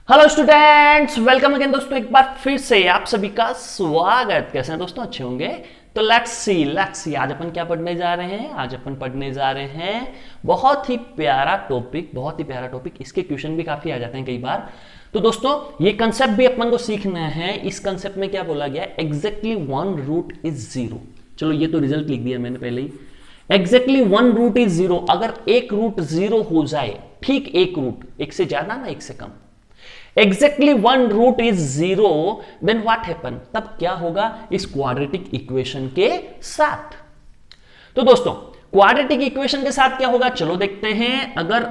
Hello students, welcome again दोस्तों। एक बार फिर से आप सभी का स्वागत। कैसे हैं दोस्तों? अच्छे होंगे। तो लेट्स सी आज अपन क्या पढ़ने जा रहे हैं। आज अपन पढ़ने जा रहे हैं बहुत ही प्यारा टॉपिक। इसके क्वेश्चन भी काफी आ जाते हैं कई बार। तो दोस्तों ये कंसेप्ट भी अपन को सीखना है। इस कंसेप्ट में क्या बोला गया? Exactly one root is zero. चलो ये तो रिजल्ट लिख दिया मैंने पहले ही। Exactly one root is zero. अगर एक रूट जीरो हो जाए, ठीक एक रूट, एक से ज्यादा ना एक से कम, exactly one root is zero, then what happen? तब क्या होगा इस क्वाड्रेटिक इक्वेशन के साथ? तो दोस्तों क्वाड्रेटिक इक्वेशन के साथ क्या होगा, चलो देखते हैं। अगर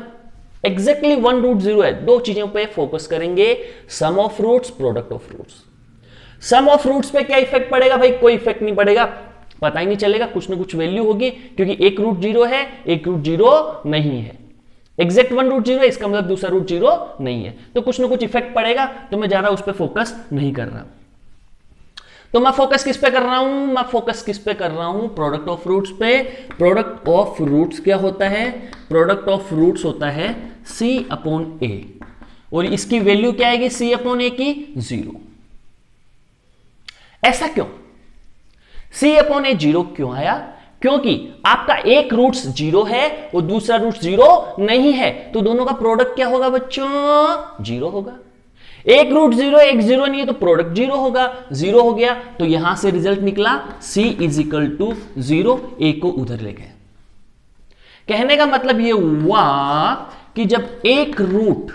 exactly one root zero है, दो चीजों पे फोकस करेंगे, sum of roots, product of roots. Sum of roots पे क्या इफेक्ट पड़ेगा भाई? कोई इफेक्ट नहीं पड़ेगा, पता ही नहीं चलेगा, कुछ ना कुछ वैल्यू होगी, क्योंकि एक रूट जीरो है, एक रूट जीरो नहीं है। एग्जैक्ट वन रूट जीरो है, इसका मतलब दूसरा रूट जीरो नहीं है, तो कुछ ना कुछ इफेक्ट पड़ेगा। तो मैं ज्यादा उस पर फोकस नहीं कर रहा। तो मैं फोकस किस पे कर रहा हूं? मैं फोकस किस पे कर रहा हूं? प्रोडक्ट ऑफ रूट्स पे। प्रोडक्ट ऑफ रूट्स क्या होता है? प्रोडक्ट ऑफ रूट्स होता है सी अपॉन ए, और इसकी वैल्यू क्या आएगी? सी अपॉन ए की जीरो। ऐसा क्यों? सी अपॉन ए जीरो क्यों आया? क्योंकि आपका एक रूट्स जीरो है और दूसरा रूट जीरो नहीं है, तो दोनों का प्रोडक्ट क्या होगा बच्चों? जीरो होगा। एक रूट जीरो, एक जीरो नहीं है, तो प्रोडक्ट जीरो होगा। जीरो हो गया तो यहां से रिजल्ट निकला c is equal to zero. A को उधर ले गए। कहने का मतलब यह हुआ कि जब एक root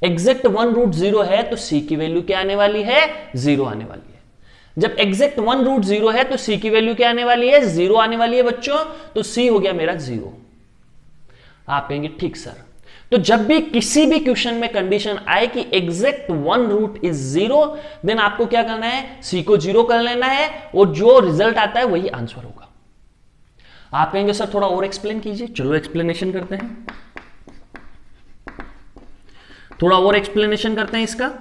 exact one root zero है तो c की वैल्यू क्या आने वाली है? जीरो आने वाली है। जब एग्जैक्ट वन रूट जीरो है तो c की वैल्यू क्या आने वाली है? जीरो आने वाली है बच्चों। तो c हो गया मेरा जीरो। आप कहेंगे ठीक सर, तो जब भी किसी भी क्वेश्चन में कंडीशन आए कि exact one root is zero, then आपको क्या करना है? c को जीरो कर लेना है, और जो रिजल्ट आता है वही आंसर होगा। आप कहेंगे सर थोड़ा और एक्सप्लेन कीजिए। चलो एक्सप्लेनेशन करते हैं, थोड़ा और एक्सप्लेनेशन करते हैं इसका।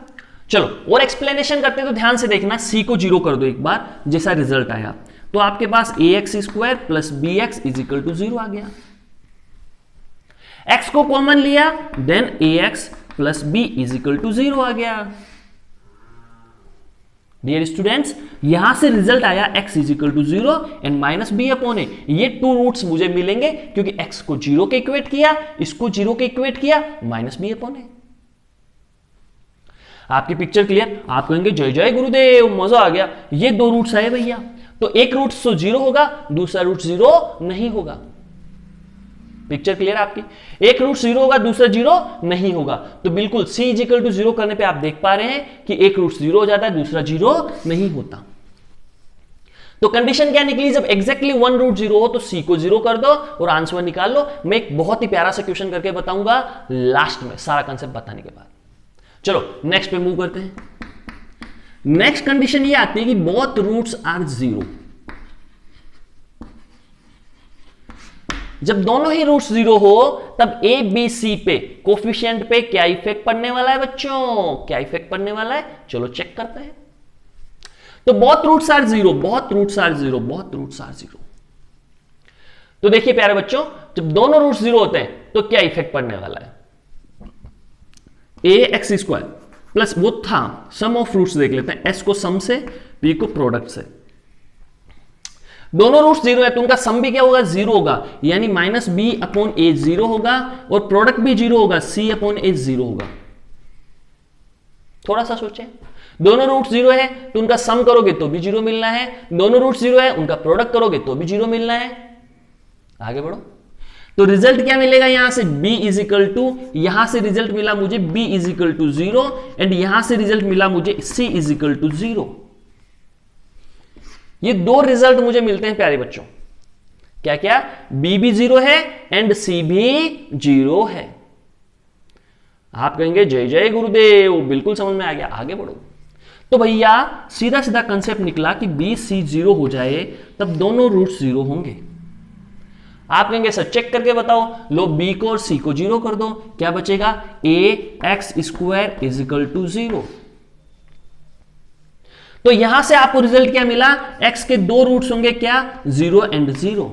चलो और एक्सप्लेनेशन करते हैं तो ध्यान से देखना। c को जीरो कर दो एक बार, जैसा रिजल्ट आया तो आपके पास ax square plus B x is equal to zero आ गया। x को कॉमन लिया, then ax plus B is equal to zero आ गया। डियर स्टूडेंट्स, यहां से रिजल्ट आया x is equal to zero and minus B upon A. ये टू रूट्स मुझे मिलेंगे क्योंकि x को जीरो के इक्वेट किया, इसको जीरो के इक्वेट किया, माइनस बी अपॉन ए। आपकी पिक्चर क्लियर? आप कहेंगे जय जय गुरुदेव, मजा आ गया। ये दो रूट्स आए भैया, तो एक रूट तो जीरो होगा, दूसरा रूट जीरो नहीं होगा। पिक्चर क्लियर आपकी? एक रूट जीरो होगा, दूसरा जीरो नहीं होगा। तो बिल्कुल c is equal to zero करने पे आप देख पा रहे हैं कि एक रूट जीरो हो जाता है, दूसरा जीरो नहीं होता। तो कंडीशन क्या निकली? जब एग्जैक्टली वन रूट जीरो हो तो c को जीरो कर दो और आंसर निकाल लो। मैं एक बहुत ही प्यारा सा क्वेश्चन करके बताऊंगा लास्ट में, सारा कंसेप्ट बताने के बाद। चलो नेक्स्ट पे मूव करते हैं। नेक्स्ट कंडीशन ये आती है कि बोथ रूट्स आर जीरो। जब दोनों ही रूट्स जीरो हो तब ए बी सी पे कोफिशिएंट पे क्या इफेक्ट पड़ने वाला है बच्चों? क्या इफेक्ट पड़ने वाला है? चलो चेक करते हैं। तो both roots are zero, both roots are zero, both roots are zero. तो देखिए प्यारे बच्चों, जब दोनों रूट्स जीरो होते हैं तो क्या इफेक्ट पड़ने वाला है? ए एक्स स्क्वायर प्लस वो था सम ऑफ रूट्स, देख लेते हैं। एस को सम से, बी को प्रोडक्ट से। दोनों रूट्स जीरो है तो उनका सम भी क्या होगा? जीरो होगा, यानी माइनस बी अपॉन ए जीरो होगा, और प्रोडक्ट भी जीरो होगा, सी अपॉन ए जीरो होगा। थोड़ा सा सोचें, दोनों रूट जीरो है तो उनका सम करोगे तो भी जीरो मिलना है, दोनों रूट जीरो है उनका प्रोडक्ट करोगे तो भी जीरो मिलना है। आगे बढ़ो, तो रिजल्ट क्या मिलेगा? यहां से b इज इक्वल टू, यहां से रिजल्ट मिला मुझे b is equal to zero, and यहां से रिजल्ट मिला मुझे c is equal to zero. ये दो रिजल्ट मुझे मिलते हैं प्यारे बच्चों। क्या क्या? b भी जीरो है एंड c भी जीरो है। आप कहेंगे जय जय गुरुदेव, बिल्कुल समझ में आ गया। आगे बढ़ो, तो भैया सीधा सीधा कंसेप्ट निकला कि b c जीरो हो जाए तब दोनों रूट्स जीरो होंगे। आप कहेंगे सर चेक करके बताओ। लो b को और c को जीरो कर दो, क्या बचेगा? a x square is equal to zero. तो यहां से आपको रिजल्ट क्या मिला? x के दो रूट्स होंगे क्या? Zero and zero.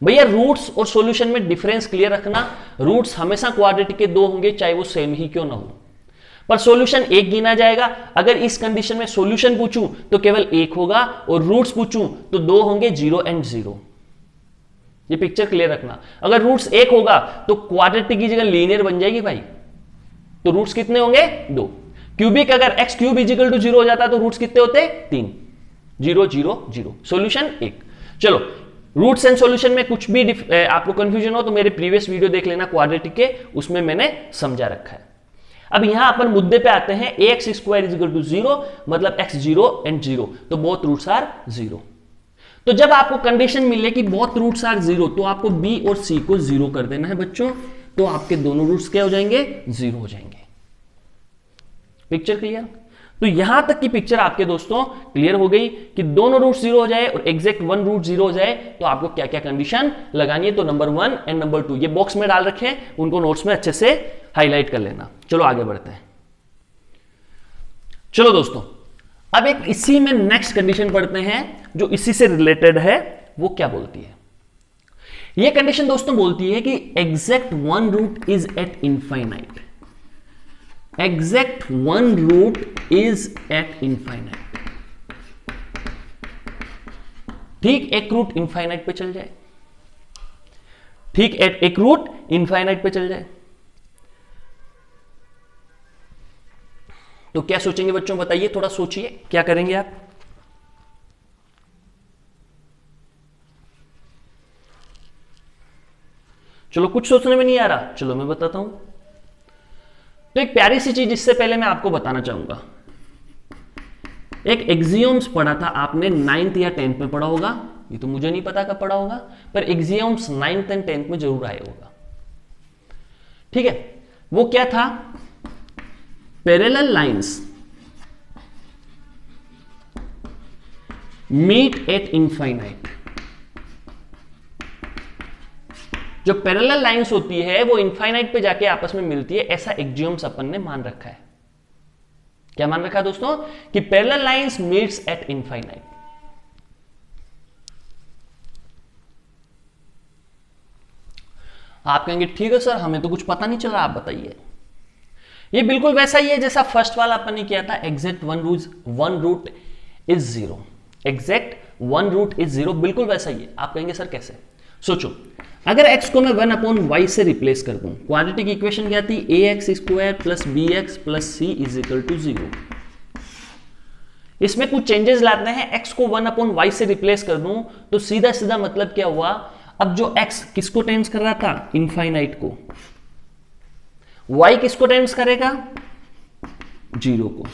भैया रूट्स और सॉल्यूशन में डिफरेंस क्लियर रखना, रूट्स हमेशा क्वाड्रेटिक के 2 होंगे चाहे वो सेम ही क्यों ना हो, पर सॉल्यूशन 1 गिना जाएगा। अगर इस कंडीशन में सॉल्यूशन पूछूं तो केवल 1 होगा और रूट्स पूछूं तो 2 होंगे, 0 एंड 0। ये पिक्चर क्लियर रखना। अगर रूट्स 1 होगा तो क्वाड्रेटिक की जगह लीनियर बन जाएगी भाई, तो रूट्स कितने होंगे 2। क्यूबिक अगर x क्यूब इजिकल टू 0 हो जाता तो रूट्स कितने होते 3, 0 0 0, सॉल्यूशन 1। चलो रूट्स एंड सॉल्यूशन में कुछ भी आपको कंफ्यूजन हो तो मेरे प्रीवियस वीडियो देख लेना क्वाड्रेटिक के, उसमें मैंने समझा रखा है। अब यहां अपन मुद्दे पे आते हैं, ax स्क्वायर इजिकल टू 0 मतलब x 0 एंड 0, तो बोथ रूट्स आर 0। तो जब आपको कंडीशन मिले कि बोथ रूट्स आर 0 तो आपको b और c को 0 कर देना है बच्चों, तो आपके दोनों रूट्स क्या हो जाएंगे 0 हो जाएंगे। Picture clear? तो यहां तक की पिक्चर आपके दोस्तों क्लियर हो गई कि दोनों रूट 0 हो जाए और एग्जैक्ट 1 रूट 0 हो जाए तो आपको क्या क्या कंडीशन लगानी है। तो नंबर 1 एंड नंबर 2 ये बॉक्स में डाल रखे हैं, उनको नोट्स में अच्छे से हाईलाइट कर लेना। चलो आगे बढ़ते हैं। चलो दोस्तों अब एक इसी में नेक्स्ट कंडीशन पढ़ते हैं जो इसी से रिलेटेड है। वो क्या बोलती है? ये कंडीशन दोस्तों बोलती है कि exact 1 root is at infinite, exact 1 root is at infinite. ठीक एक रूट इनफाइनाइट पे चल जाए, ठीक एक रूट इनफाइनाइट पे चल जाए तो क्या सोचेंगे बच्चों, बताइए, थोड़ा सोचिए क्या करेंगे आप। चलो कुछ सोचने में नहीं आ रहा, चलो मैं बताता हूं। तो एक प्यारी सी चीज इससे पहले मैं आपको बताना चाहूंगा। एक एक्सियोम्स पढ़ा था आपने 9th या 10th में पढ़ा होगा, ये तो मुझे नहीं पता कब पढ़ा होगा, पर एक्सियोम्स 9th एंड 10th में जरूर आया होगा। ठीक है, वो क्या था? Parallel lines meet at infinite. जो पैरेलल लाइंस होती है वो इनफाइनाइट पे जाके आपस में मिलती है, ऐसा एक्सियोम्स अपन ने मान रखा है। क्या मान रखा है दोस्तों? कि parallel lines meets eight infinite. आप कहेंगे ठीक है सर हमें तो कुछ पता नहीं चल रहा, आप बताइए। ये बिल्कुल वैसा ही है जैसा फर्स्ट वाला अपन ने किया था, exact 1 root is 0, exact 1 root is 0, बिल्कुल वैसा ही है। आप कहेंगे सर कैसे? सोचो, अगर x को मैं 1/y से रिप्लेस कर दूं, क्वाड्रेटिक इक्वेशन क्या थी? ax square plus bx plus c is equal to 0। इसमें कुछ चेंजेस लाते हैं, x को 1/y से रिप्लेस कर दूं तो सीधा सीधा मतलब क्या हुआ? अब जो x किसको टेंस कर रहा था? इनफाइनाइट को। y किसको टेंस करेगा? 0 को।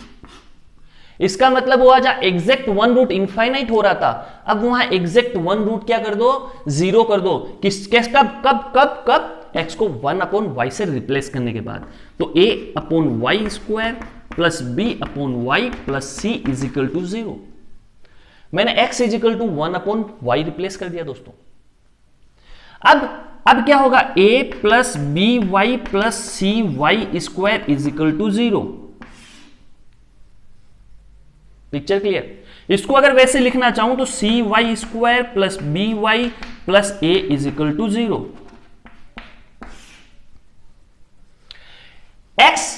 इसका मतलब हुआ जहां एग्जैक्ट 1 रूट इनफाइनाइट हो रहा था, अब वहां एग्जैक्ट 1 रूट क्या कर दो? 0 कर दो। कब कब कब कब? x को 1/y से रिप्लेस करने के बाद। तो a/y square plus b/y plus c is equal to 0। मैंने x is equal to 1/y replace कर दिया दोस्तों। अब क्या होगा? a plus B Y plus C Y square is equal to 0। Picture clear? इसको अगर वैसे लिखना चाहूं तो C Y square plus B Y plus A is equal to 0। x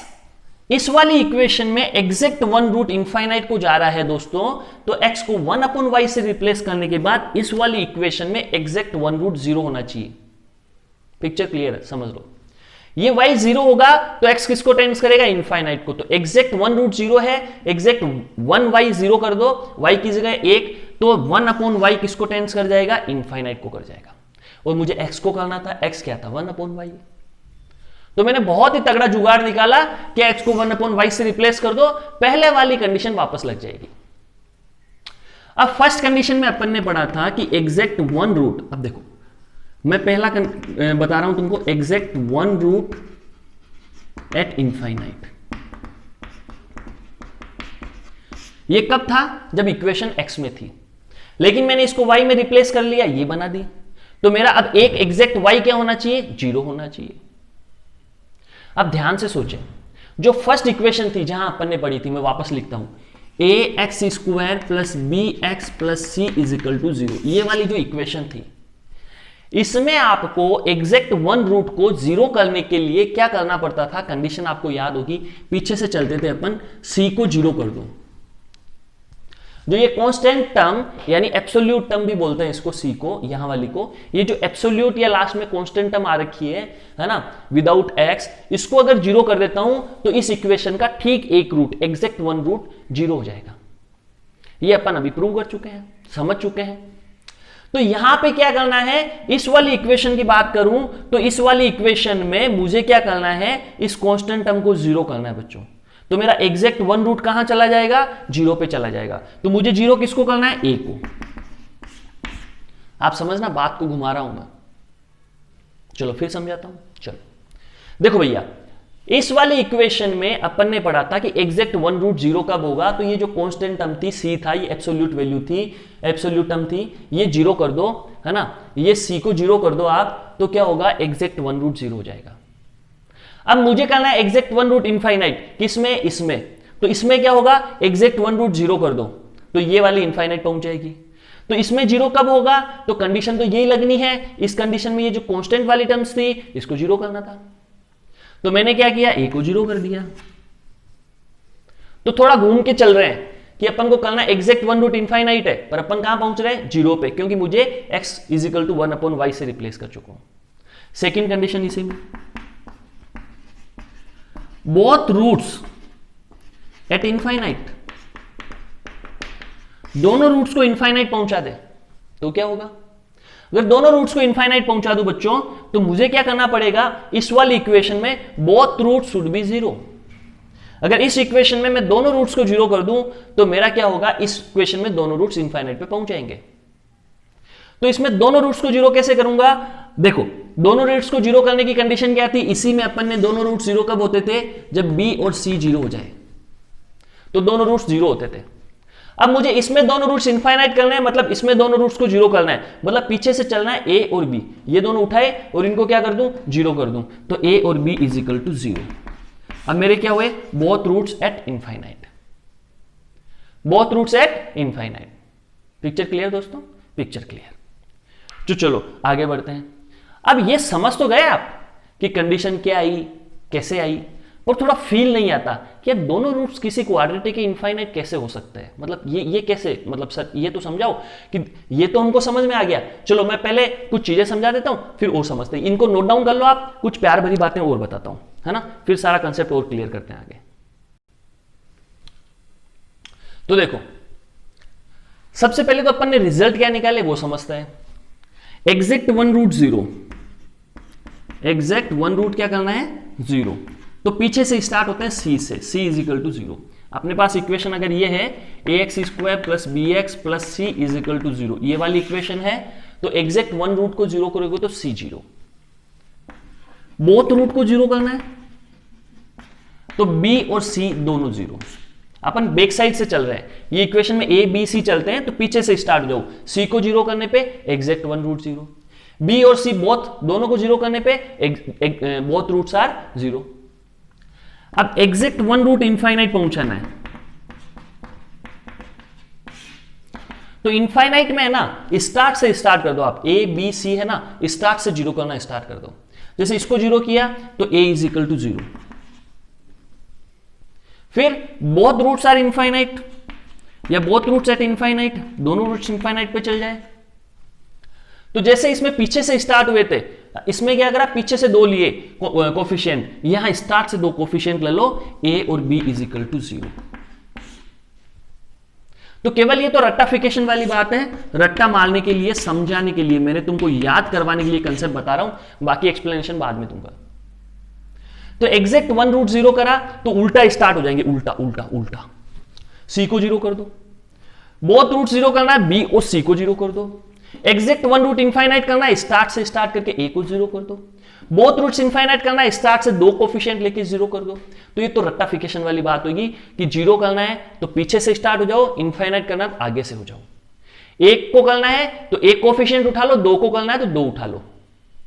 इस वाली इक्वेशन में एग्जैक्ट 1 रूट इनफाइनाइट को जा रहा है दोस्तों, तो x को 1/y से रिप्लेस करने के बाद इस वाली इक्वेशन में एग्जैक्ट 1 रूट 0 होना चाहिए। पिक्चर क्लियर है? समझ लो, ये y 0 होगा तो x किसको टेंस करेगा? इनफाइनाइट को। तो एग्जैक्ट 1 रूट 0 है, एग्जैक्ट 1y 0 कर दो, y की जगह 1, तो 1/y किसको टेंस कर जाएगा? इनफाइनाइट को कर जाएगा। और मुझे x को करना था, x क्या था? 1/y। तो मैंने बहुत ही तगड़ा जुगाड़ निकाला कि x को 1/y से रिप्लेस कर दो, पहले वाली कंडीशन वापस लग जाएगी। अब फर्स्ट कंडीशन में अपन ने पढ़ा था कि एग्जैक्ट 1 रूट, अब देखो मैं पहला बता रहा हूं तुमको, एग्जैक्ट 1 रूट एट इनफाइनाइट। ये कब था? जब इक्वेशन x में थी, लेकिन मैंने इसको y में रिप्लेस कर लिया, ये बना दी। तो मेरा अब एक एग्जैक्ट y क्या होना चाहिए? 0 होना चाहिए। अब ध्यान से सोचें, जो फर्स्ट इक्वेशन थी जहां अपन ने पढ़ी थी, मैं वापस लिखता हूं, ax square plus bx plus c is equal to 0। ये वाली जो इक्वेशन थी, इसमें आपको एग्जैक्ट वन रूट को जीरो करने के लिए क्या करना पड़ता था, कंडीशन आपको याद होगी, पीछे से चलते थे अपन, सी को जीरो कर दो। जो ये कांस्टेंट टर्म यानी एब्सोल्यूट टर्म भी बोलते हैं इसको, सी को, यहां वाली को, ये जो एब्सोल्यूट या लास्ट में कांस्टेंट टर्म आ रखी है ना, विदाउट एक्स, इसको अगर जीरो कर देता हूं तो इस इक्वेशन का ठीक एक root, exact one root zero हो जाएगा। ये अपन अभी प्रूव कर चुके हैं, समझ चुके हैं। तो यहां पे क्या करना है, इस वाली इक्वेशन की बात करूं तो इस वाली इक्वेशन में मुझे क्या करना है, इस कांस्टेंट टर्म को जीरो करना है बच्चों। तो मेरा एग्जैक्ट वन रूट कहां चला जाएगा, जीरो पे चला जाएगा। तो मुझे जीरो किसको करना है, ए को। आप समझना, बात को घुमा रहा हूं मैं, चलो फिर समझाता हूं। चलो देखो भैया, इस वाली इक्वेशन में अपन ने पढ़ा था कि एग्जैक्ट वन रूट जीरो कब होगा, तो ये जो कांस्टेंट टर्म थी सी था, ये एब्सोल्यूट वैल्यू थी, एब्सोल्यूट टर्म थी, ये जीरो कर दो, है ना, ये सी को जीरो कर दो आप, तो क्या होगा, एग्जैक्ट वन रूट जीरो हो जाएगा। अब मुझे करना है एग्जैक्ट वन रूट इनफाइनाइट, किसमें, इसमें, तो इसमें क्या होगा, एग्जैक्ट वन रूट जीरो कर दो, तो ये वाली इनफाइनाइट पहुंच जाएगी। तो इसमें जीरो कब होगा, तो कंडीशन तो यही लगनी है, इस कंडीशन में ये जो कांस्टेंट वाली टर्म्स थी इसको जीरो करना था। तो मैंने क्या किया, ए को जीरो कर दिया। तो थोड़ा घूम के चल रहे हैं कि अपन को करना एग्जैक्ट वन रूट इनफाइनाइट है, पर अपन कहां पहुंच रहे हैं, जीरो पे, क्योंकि मुझे x इजिकल टू 1/y से रिप्लेस कर चुका हूं। सेकेंड कंडीशन इसी में, बोथ रूट्स एट इनफाइनाइट, दोनों रूट्स को इनफाइनाइट पहुंचा दे तो क्या होगा, अगर दोनों रूट्स को इनफाइनाइट पहुंचा दूं बच्चों, तो मुझे क्या करना पड़ेगा, इस वाली इक्वेशन में both roots should be zero. अगर इस इक्वेशन में मैं दोनों रूट्स को जीरो कर दूं तो मेरा क्या होगा, इस इक्वेशन में दोनों रूट्स इनफाइनाइट पे पहुंच जाएंगे। तो इसमें दोनों रूट्स को जीरो कैसे करूंगा, देखो दोनों रूट्स को जीरो करने की कंडीशन क्या थी, इसी में अपन ने दोनों रूट्स जीरो कब होते थे, जब b और c जीरो हो जाए, तो दोनों रूट्स जीरो होते थे। अब मुझे इसमें दोनों रूट्स इनफाइनाइट करना है, मतलब इसमें दोनों रूट्स को जीरो करना है, मतलब पीछे से चलना है a और b, ये दोनों उठाए और इनको क्या कर दूं, जीरो कर दूं, तो a और b is equal to zero. अब मेरे क्या हुए, both roots at infinite, both roots at infinite. Picture clear दोस्तों, पिक्चर क्लियर। तो चलो आगे बढ़ते हैं। अब ये समझ तो गए आप कि कंडीशन क्या आई, कैसे आई, और थोड़ा फील नहीं आता कि यार दोनों रूट्स किसी क्वाड्रेटिक के इनफाइनाइट कैसे हो सकते हैं, मतलब ये कैसे, मतलब सर ये तो समझाओ कि ये तो हमको समझ में आ गया। चलो मैं पहले कुछ चीजें समझा देता हूं, फिर और समझते हैं, इनको नोट डाउन कर लो आप, कुछ प्यार भरी बातें और बताता हूं, है ना, फिर सारा कंसेप्ट और क्लियर करते हैं आगे। तो देखो सबसे पहले तो अपन ने रिजल्ट क्या निकाले वो समझते हैं। Exact one root zero, exact one root क्या करना है, जीरो, तो पीछे से स्टार्ट होते हैं सी से, c is equal to zero. अपने पास इक्वेशन अगर ये है ax² plus bx plus c is equal to zero, ये वाली इक्वेशन है, तो एग्जैक्ट वन रूट को जीरो करोगे तो सी जीरो, बोथ रूट को जीरो करना है तो b और c दोनों जीरो। अपन बैक साइड से चल रहे हैं, ये इक्वेशन में a b c चलते हैं, तो पीछे से स्टार्ट हो जाओ, c को जीरो करने पे exact one root zero, b और c बोथ दोनों को जीरो करने पे बोथ रूट्स आर जीरो। अब एग्जैक्ट वन रूट इनफाइनाइट पहुंचाना है, तो इनफाइनाइट में है ना, स्टार्ट से स्टार्ट कर दो आप, a b c है ना, स्टार्ट से जीरो करना स्टार्ट कर दो। जैसे इसको जीरो किया तो a is equal to zero, फिर बोथ रूट्स आर इनफाइनाइट या बोथ रूट्स एट इनफाइनाइट, दोनों रूट्स इनफाइनाइट पे चल जाए। तो जैसे इसमें पीछे से स्टार्ट हुए थे, इसमें क्या करा, पीछे से दो लिए कोफिशिएंट, यहां स्टार्ट से दो कोफिशिएंट ले लो, a और b is equal to zero. तो केवल ये तो रट्टाफिकेशन वाली बात है, रट्टा मारने के लिए, समझाने के लिए, मैंने तुमको याद करवाने के लिए कंसेप्ट बता रहा हूं, बाकी एक्सप्लेनेशन बाद में दूंगा। तो एग्जैक्ट वन रूट जीरो करा तो उल्टा स्टार्ट हो जाएंगे, उल्टा उल्टा उल्टा, सी को जीरो कर दो, बोथ रूट जीरो करना है, बी और सी को जीरो कर दो। एग्जैक्ट वन रूट इनफाइनाइट करना है, स्टार्ट से स्टार्ट करके ए को जीरो कर दो। बोथ रूट्स इनफाइनाइट करना है, स्टार्ट से दो कोफिशिएंट लेके जीरो कर दो। तो ये तो रट्टाफिकेशन वाली बात होगी कि जीरो करना है तो पीछे से स्टार्ट हो जाओ, इनफाइनाइट करना है तो आगे से हो जाओ। एक को करना है तो एक कोफिशिएंट उठा लो, दो को करना है तो दो उठा लो।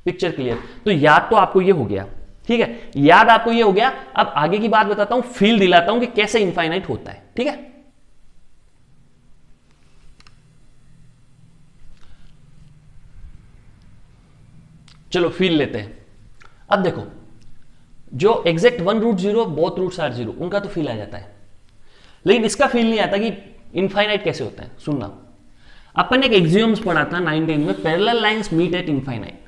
Picture clear. तो याद तो आपको ये हो गया, ठीक है, याद आपको ये हो गया। अब आगे की बात बताता हूं, फील दिलाता हूं कि कैसे इनफाइनाइट होता है, ठीक है। चलो फील लेते हैं। अब देखो, जो exact 1 root 0 both roots are 0 उनका तो फील आ जाता है, लेकिन इसका फील नहीं आता कि इनफाइनाइट कैसे होता है। सुनना, अपन एक एक्सियोम्स पढ़ा था 9-10 में, parallel lines meet at infinite.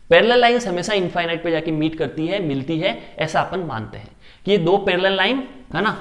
Parallel lines हमेशा इनफाइनाइट पे जाके मीट करती है, मिलती है, ऐसा अपन मानते हैं कि ये दो पैरेलल लाइन है ना,